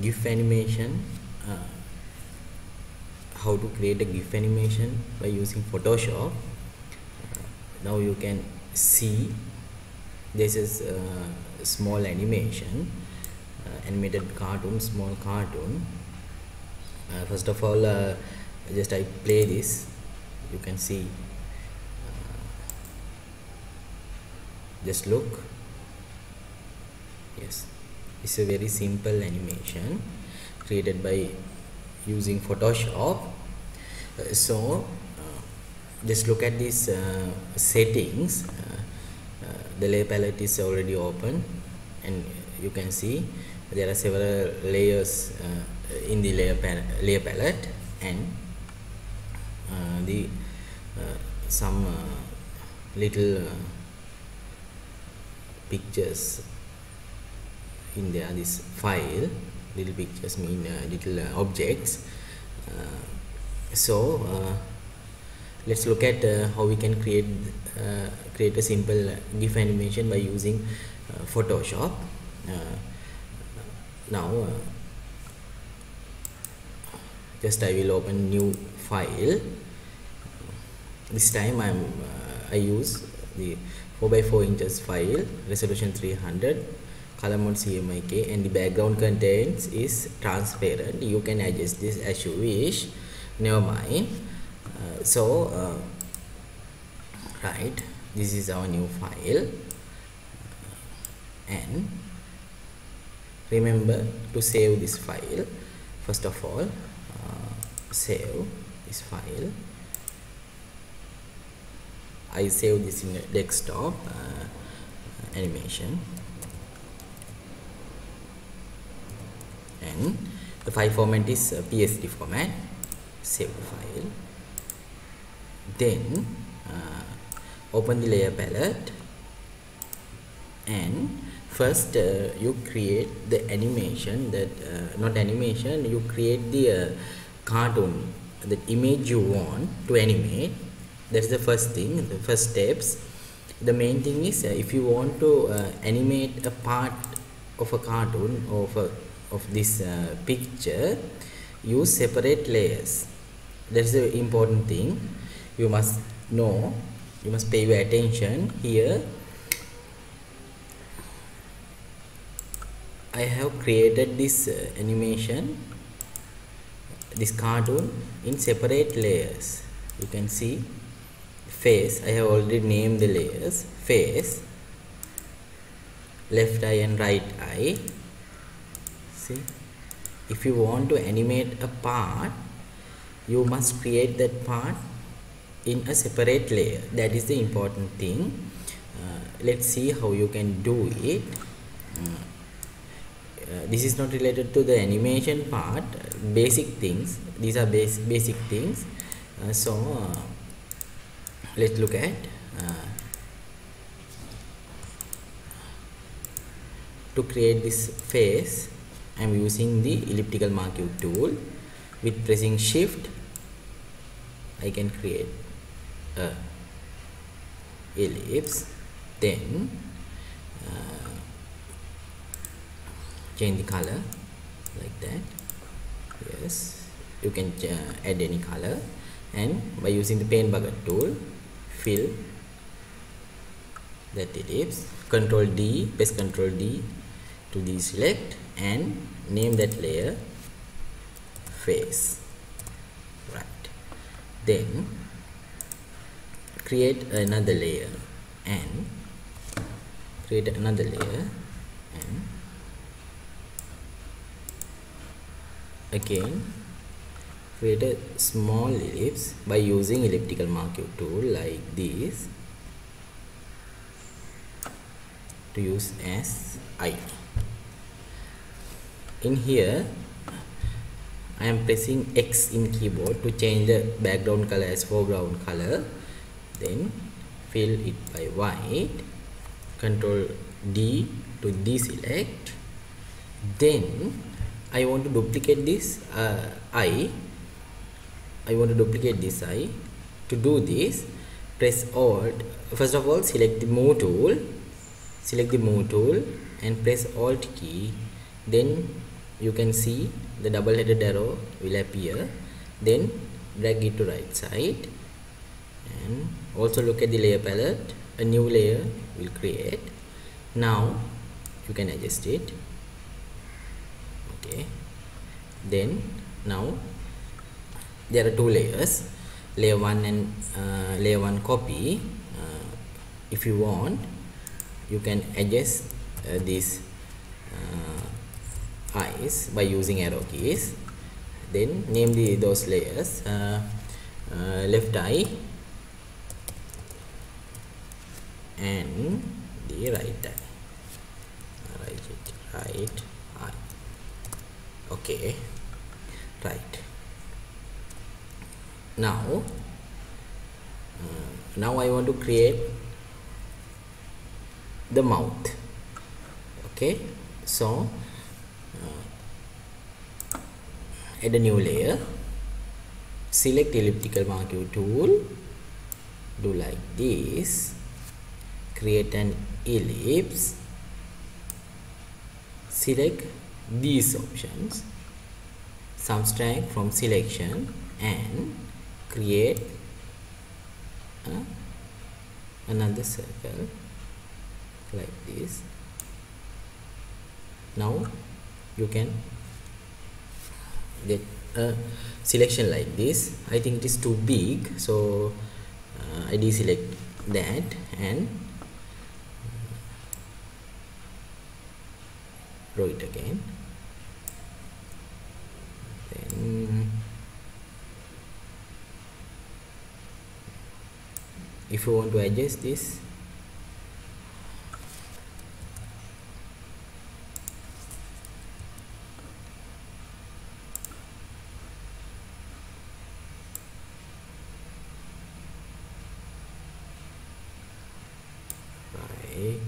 GIF animation, how to create a GIF animation by using Photoshop. Now you can see this is a small animation, animated cartoon, small cartoon. First of all, just I play this, you can see, just look. Yes, it's a very simple animation created by using Photoshop. Just look at these settings. The layer palette is already open, and you can see there are several layers in the layer palette, and some little pictures in there. This file, little pictures mean little objects. Let's look at how we can create a simple GIF animation by using Photoshop. Now just I will open new file. This time I use the 4x4 inches file, resolution 300, color mode CMYK, and the background contains is transparent. You can adjust this as you wish, never mind. Right, this is our new file, and remember to save this file. First of all, save this file. I save this in a desktop animation, and the file format is PSD format. Save the file, then open the layer palette, and first you create the animation that you create the cartoon, the image you want to animate. That's the first thing, the first steps. The main thing is if you want to animate a part of a cartoon of this picture, use separate layers. That's the important thing. You must know, you must pay your attention here. I have created this animation, this cartoon, in separate layers. You can see face. I have already named the layers: face, left eye and right eye. See, if you want to animate a part, you must create that part in a separate layer. That is the important thing. Let's see how you can do it. This is not related to the animation part, basic things. These are basic things. Let's look at to create this face. I am using the elliptical marquee tool. With pressing shift, I can create a ellipse, then change the color like that. Yes, you can add any color, and by using the paint bucket tool, fill that ellipse. Control D, press Control D to deselect, and name that layer face. Right, then create another layer, and again create a small ellipse by using elliptical marquee tool like this, to use as eye. In here I am pressing X in keyboard to change the background color as foreground color, then fill it by white. Control D to deselect. Then I want to duplicate this eye. To do this, press Alt. First of all, select the move tool, and press Alt key, then you can see the double-headed arrow will appear. Then drag it to right side, and also look at the layer palette. A new layer will create. Now you can adjust it. Okay, then now there are two layers, layer 1 and layer 1 copy. If you want, you can adjust these eyes by using arrow keys. Then name those layers left eye and the right eye. Right eye. Okay, right. Now I want to create the mouth. Okay, so add a new layer, select elliptical marquee tool, do like this, create an ellipse, select these options, subtract from selection and create another circle like this. Now you can get a selection like this. I think it is too big, so I deselect that and draw it again. Then if you want to adjust this, right,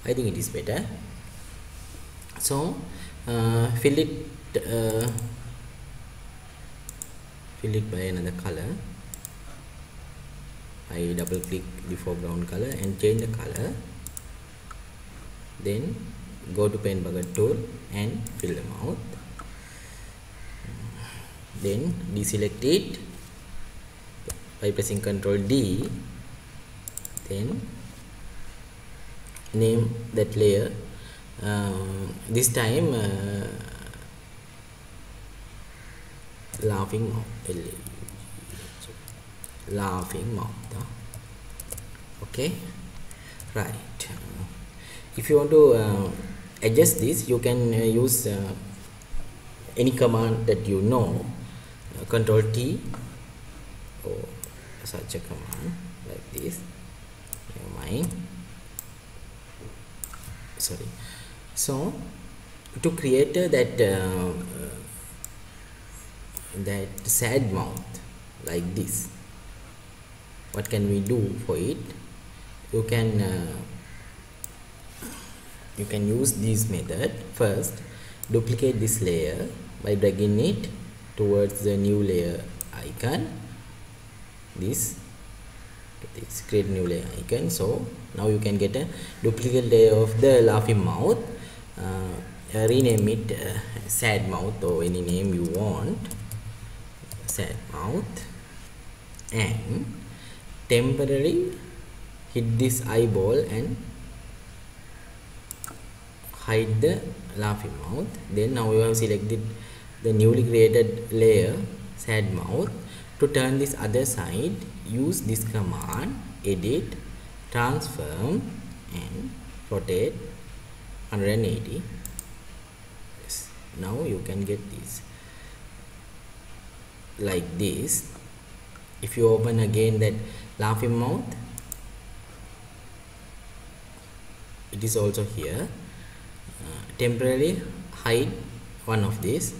I think it is better. So fill it by another color. I double click the foreground color and change the color. Then go to pen bucket tool and fill the mouth. Then deselect it by pressing Ctrl D. Then name that layer. This time laughing mouth. Okay, right. If you want to adjust this, you can use any command that you know. Ctrl T or such a command like this. Never mind. Sorry. So to create that sad mouth like this, what can we do for it? You can use this method. First, duplicate this layer by dragging it towards the new layer icon. This create new layer icon. So now you can get a duplicate layer of the laughing mouth. Rename it sad mouth or any name you want, sad mouth, and temporarily hit this eyeball and hide the laughing mouth. Then now you have selected the newly created layer sad mouth. To turn this other side, use this command, edit, transform and rotate 180. Yes. Now you can get this like this. If you open again that laughing mouth, it is also here. Temporarily hide one of these.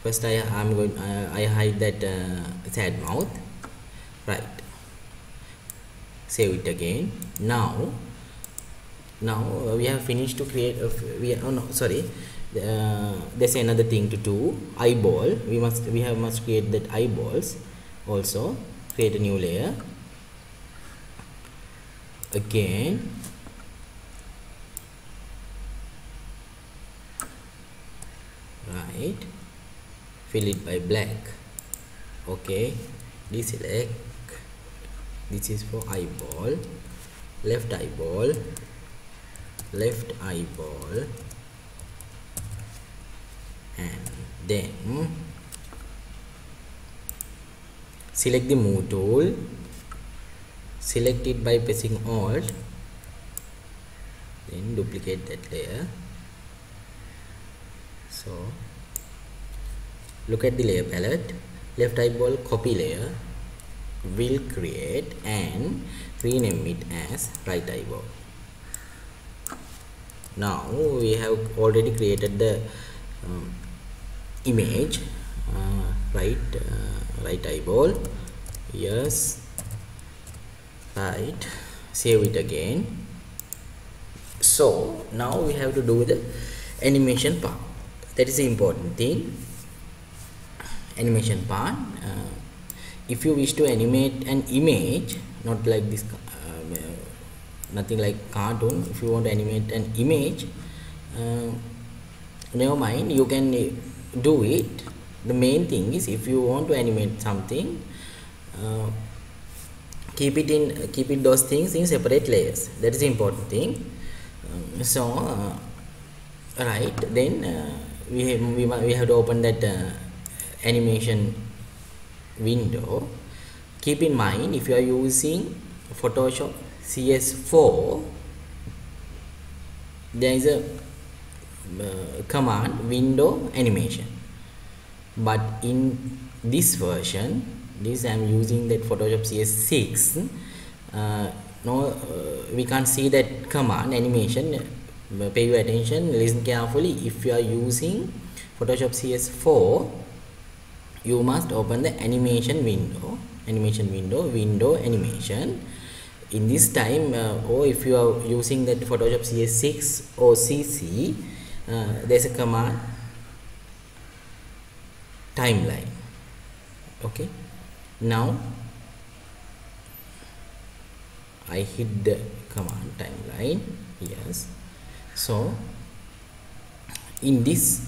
First I hide that sad mouth. Right. Save it again. Now we have finished to create there's another thing to do. Eyeball. We must create that eyeballs also. Create a new layer. again, right, fill it by black. Okay, deselect. This is for eyeball, left eyeball, left eyeball, and then select the move tool, select it by pressing Alt, then duplicate that layer. So look at the layer palette, left eyeball copy layer will create and rename it as right eyeball. Now we have already created the image, right eyeball. Yes, right, save it again. So now we have to do the animation part. That is the important thing. Animation part. If you wish to animate an image, not like this, nothing like cartoon. If you want to animate an image, never mind, you can do it. The main thing is, if you want to animate something, keep it those things in separate layers. That is the important thing. Right, then we have to open that animation window. Keep in mind, if you are using Photoshop CS4, there is a command window animation, but in this version, this I am using that Photoshop CS6, we can't see that command animation. Pay your attention, listen carefully. If you are using Photoshop CS4, you must open the animation window, window animation. In this time, or if you are using that Photoshop CS6 or CC, there's a command timeline. Okay, now I hit the command timeline. Yes, so in this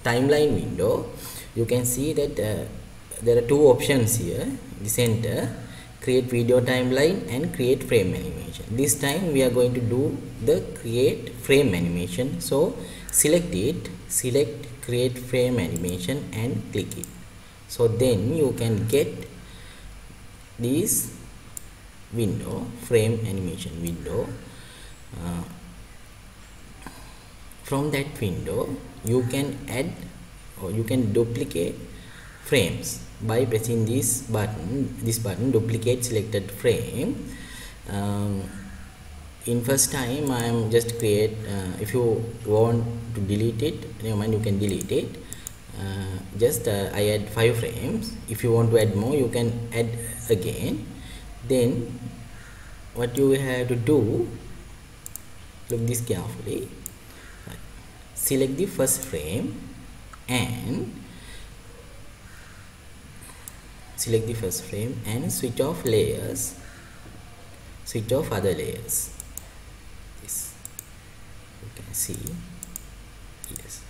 timeline window, you can see that there are two options here. The center, create video timeline and create frame animation. This time we are going to do the create frame animation. So select it, select create frame animation and click it. So then you can get this window, frame animation window. From that window, you can add or you can duplicate frames by pressing this button, duplicate selected frame. In first time I am just create, if you want to delete it, never mind, you can delete it. I add 5 frames. If you want to add more, you can add again. Then what you have to do, look this carefully, select the first frame and switch off layers, switch off other layers. This you can see. Yes,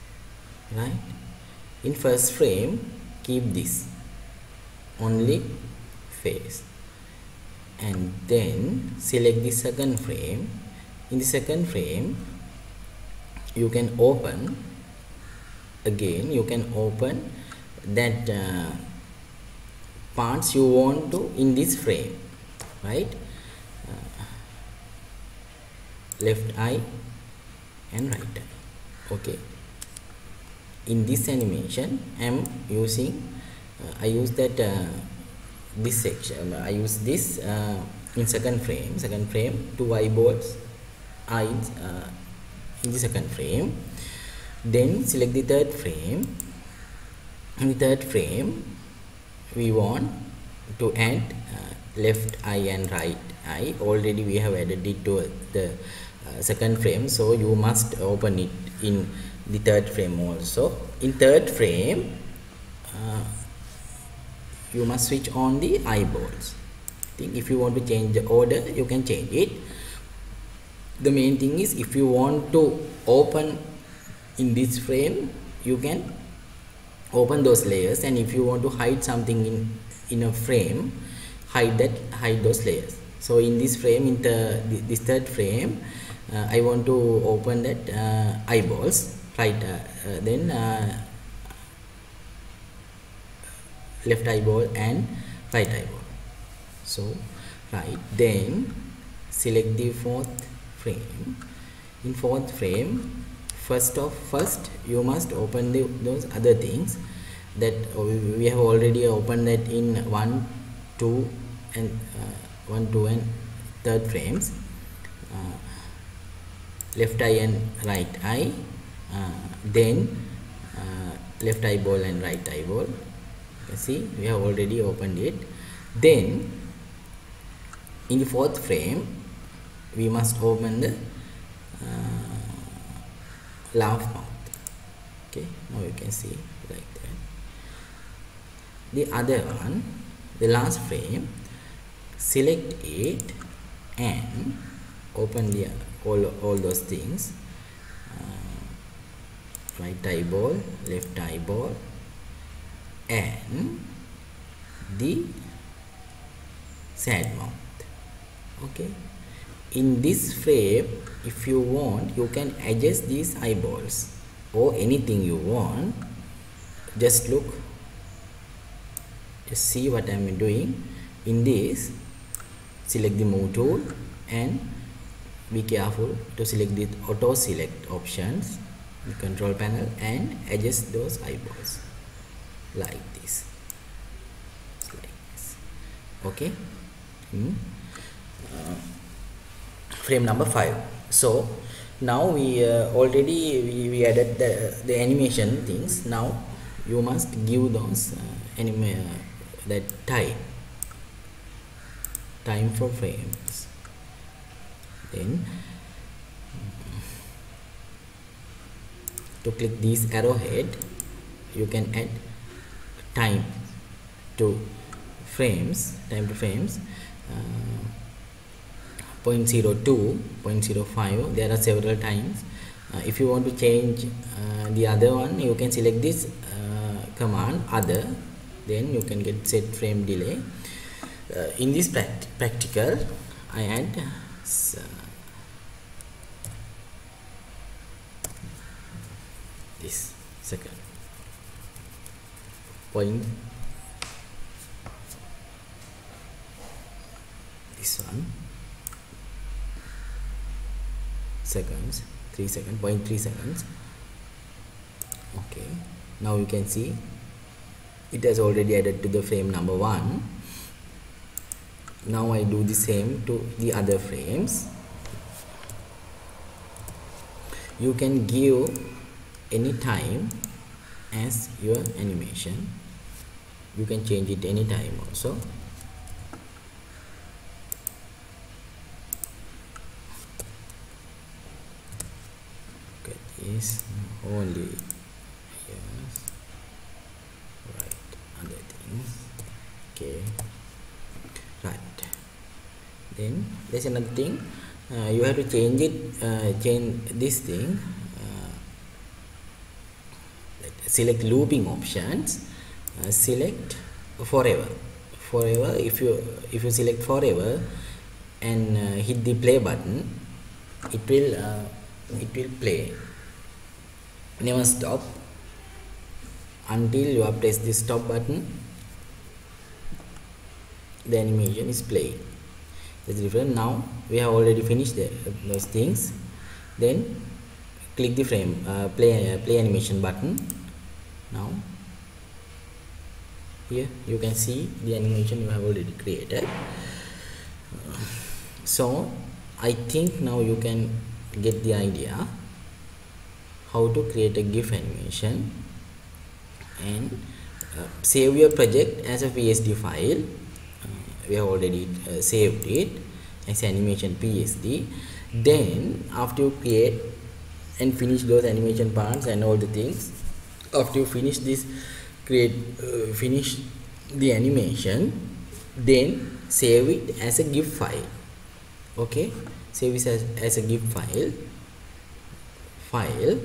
right. In first frame, keep this only face, and then select the second frame. In the second frame, you can open again, you can open that parts you want to in this frame, right? Left eye and right eye. Okay, in this animation I am using I use that this section, I use this in second frame, 2 eyeballs, eyes in the second frame. Then select the third frame. In the third frame, we want to add left eye and right eye. Already we have added it to the second frame, so you must open it in the third frame also. In third frame, you must switch on the eyeballs. thing. If you want to change the order, you can change it. The main thing is, if you want to open in this frame, you can open those layers, and if you want to hide something in a frame, hide those layers. So in this frame, in this third frame, I want to open that eyeballs, right? Then left eyeball and right eyeball. So right, then select the fourth frame. In fourth frame, first you must open those other things that we have already opened that in 1, 2 and 1, 2 and third frames. Left eye and right eye, then left eyeball and right eyeball. You see, we have already opened it. Then in the fourth frame, we must open the laugh mouth. Okay, now you can see like that. The other one, the last frame, select it and open the all those things. Right eyeball, left eyeball, and the sad mouth. Okay, in this frame, if you want, you can adjust these eyeballs or anything you want. Just look, just see what I am doing. In this, select the move tool and be careful to select the auto select options, the control panel, and adjust those eyeballs like this. Okay. Frame number 5. So now we already added the animation things. Now you must give those that time for frames. Then to click this arrowhead, you can add time to frames, 0.02, 0.05. there are several times. If you want to change the other one, you can select this command other, then you can get set frame delay. In this practical, I add this second point, this one seconds, 3 seconds, 0.3 seconds. Okay, now you can see it has already added to the frame number 1. Now I do the same to the other frames. You can give any time as your animation. You can change it anytime also. Okay, this only, yes, right, other things. Okay, right. Then there's another thing, you have to change it, change this thing. Select looping options, select forever. If you select forever and hit the play button, it will play, never stop until you have pressed the stop button. The animation is playing. That's different. Now we have already finished those things. Then click the frame play animation button. Now here you can see the animation you have already created. So I think now you can get the idea how to create a GIF animation and save your project as a PSD file. We have already saved it as animation PSD. Then after you create and finish those animation parts and all the things, after you finish this finish the animation, then save it as a GIF file. Okay, save it as a GIF file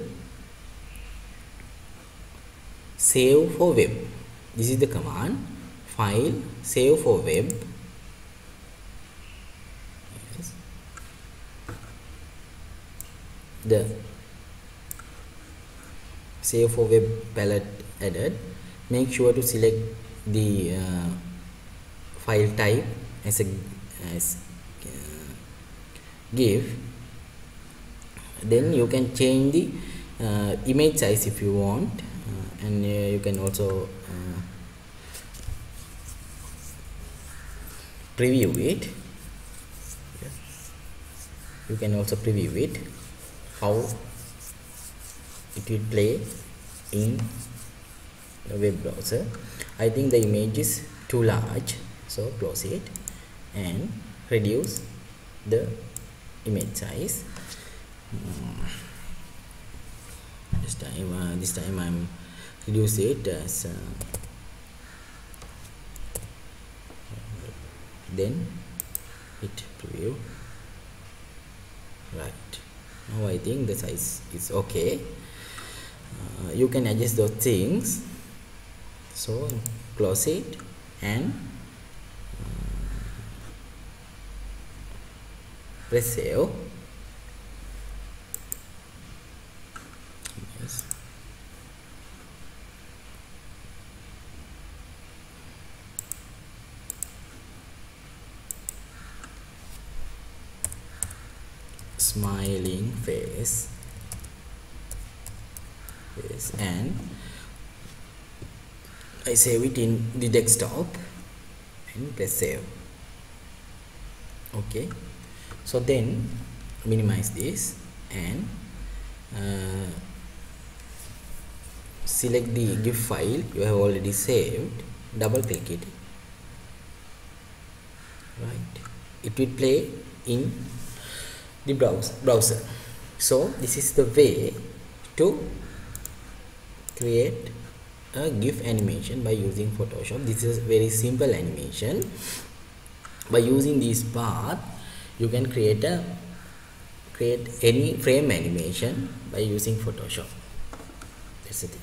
save for web. This is the command, file save for web. Yes. The save for web palette added. Make sure to select the file type as GIF. Then you can change the image size if you want, and you can also preview it. You can also preview it, how it will play in the web browser. I think the image is too large, so close it and reduce the image size. This time I'm reduce it as then hit preview. Right, now I think the size is okay. You can adjust those things, so close it and press save. Yes. Smiling face, and I save it in the desktop and press save. Okay, so then minimize this and select the GIF file you have already saved, double click it. Right, it will play in the browser. So this is the way to create a GIF animation by using Photoshop. This is very simple animation. By using this path, you can create any frame animation by using Photoshop. That's the thing.